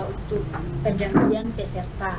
untuk pendampingan peserta.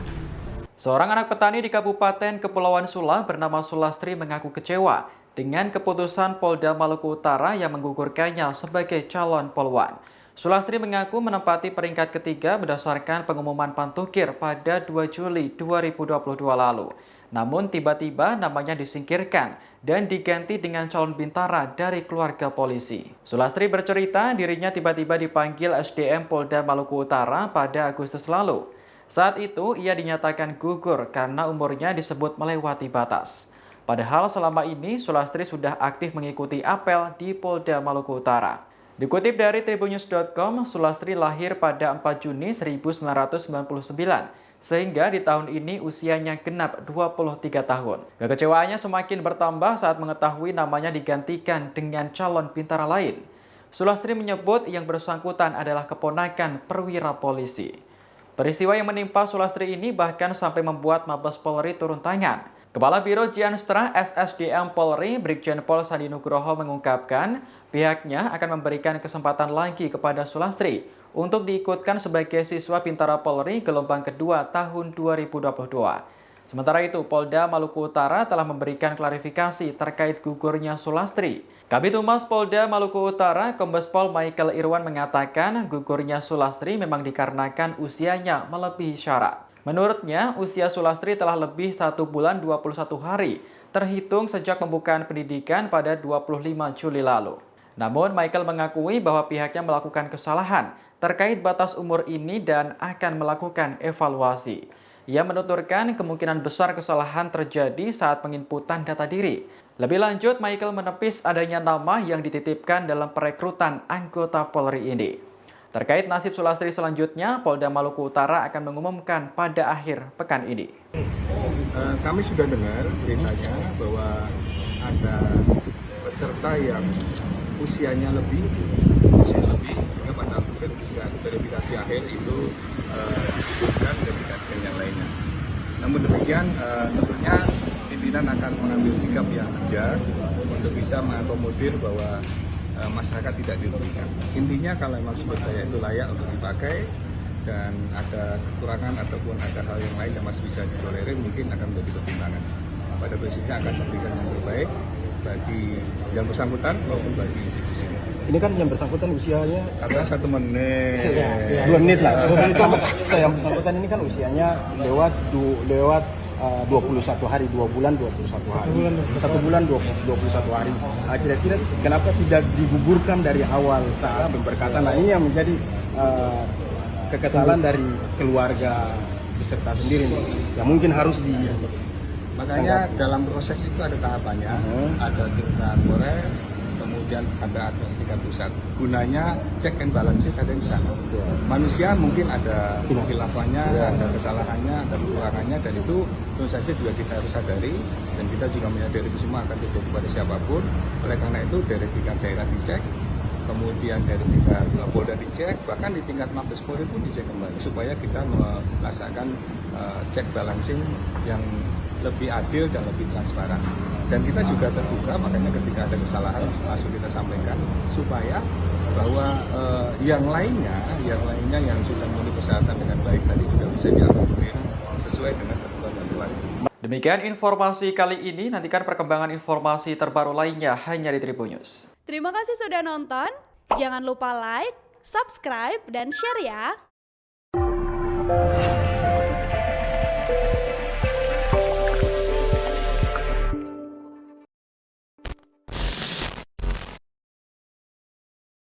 Seorang anak petani di Kabupaten Kepulauan Sula bernama Sulastri mengaku kecewa dengan keputusan Polda Maluku Utara yang menggugurkannya sebagai calon polwan. Sulastri mengaku menempati peringkat ketiga berdasarkan pengumuman Pantukir pada 2 Juli 2022 lalu. Namun tiba-tiba namanya disingkirkan dan diganti dengan calon bintara dari keluarga polisi. Sulastri bercerita dirinya tiba-tiba dipanggil SDM Polda Maluku Utara pada Agustus lalu. Saat itu ia dinyatakan gugur karena umurnya disebut melewati batas. Padahal selama ini Sulastri sudah aktif mengikuti apel di Polda Maluku Utara. Dikutip dari tribunnews.com, Sulastri lahir pada 4 Juni 1999, sehingga di tahun ini usianya genap 23 tahun. Kekecewaannya semakin bertambah saat mengetahui namanya digantikan dengan calon bintara lain. Sulastri menyebut yang bersangkutan adalah keponakan perwira polisi. Peristiwa yang menimpa Sulastri ini bahkan sampai membuat Mabes Polri turun tangan. Kepala Biro Jianstra SSDM Polri, Brigjen Pol Sandi Nugroho mengungkapkan pihaknya akan memberikan kesempatan lagi kepada Sulastri untuk diikutkan sebagai siswa Bintara Polri gelombang kedua tahun 2022. Sementara itu, Polda Maluku Utara telah memberikan klarifikasi terkait gugurnya Sulastri. Kabid Humas Polda Maluku Utara, Kombes Pol Michael Irwan mengatakan gugurnya Sulastri memang dikarenakan usianya melebihi syarat. Menurutnya, usia Sulastri telah lebih 1 bulan 21 hari, terhitung sejak pembukaan pendidikan pada 25 Juli lalu. Namun, Michael mengakui bahwa pihaknya melakukan kesalahan terkait batas umur ini dan akan melakukan evaluasi. Ia menuturkan kemungkinan besar kesalahan terjadi saat penginputan data diri. Lebih lanjut, Michael menepis adanya nama yang dititipkan dalam perekrutan anggota Polri ini. Terkait nasib Sulastri selanjutnya, Polda Maluku Utara akan mengumumkan pada akhir pekan ini. Kami sudah dengar beritanya bahwa ada peserta yang usianya lebih, sehingga pada verifikasi akhir itu disebutkan dengan yang lainnya. Namun demikian, tentunya pimpinan akan mengambil sikap yang bijak untuk bisa mengakomodir bahwa masyarakat tidak dirugikan. Intinya kalau memang sumber daya itu layak untuk dipakai dan ada kekurangan ataupun ada hal yang lain yang masih bisa ditolerir, mungkin akan menjadi pertimbangan. Pada prinsipnya akan memberikan yang terbaik bagi yang bersangkutan maupun bagi institusi. Ini kan yang bersangkutan usianya kata 1 menit. 2 menit lah. Yang bersangkutan ini kan usianya lewat 21 hari, 2 bulan 21 hari. 1 bulan 21 hari. Kira-kira kenapa tidak digugurkan dari awal saat pemberkasan? Nah, ini yang menjadi kekesalan dari keluarga peserta sendiri nih. Yang mungkin harus di Makanya dalam proses itu ada tahapannya, ada tingkat Polres, kemudian ada tingkat pusat. Gunanya check and balances ada di sana. Manusia mungkin ada kehilafannya, ada kesalahannya, ada kekurangannya, dan itu tentu saja juga kita harus sadari, dan kita juga menyadari itu semua akan terjadi pada siapapun. Oleh karena itu dari tingkat daerah dicek, kemudian dari tingkat Polda dicek, bahkan di tingkat Mabes Polri pun dicek kembali supaya kita melaksanakan check balancing yang lebih adil dan lebih transparan. Dan kita juga terbuka, makanya ketika ada kesalahan langsung kita sampaikan supaya bahwa yang lainnya yang sudah memenuhi persyaratan dengan baik tadi juga bisa diakomodir sesuai dengan ketentuan yang berlaku. Demikian informasi kali ini, nantikan perkembangan informasi terbaru lainnya hanya di Tribunnews. Terima kasih sudah nonton, jangan lupa like, subscribe, dan share ya!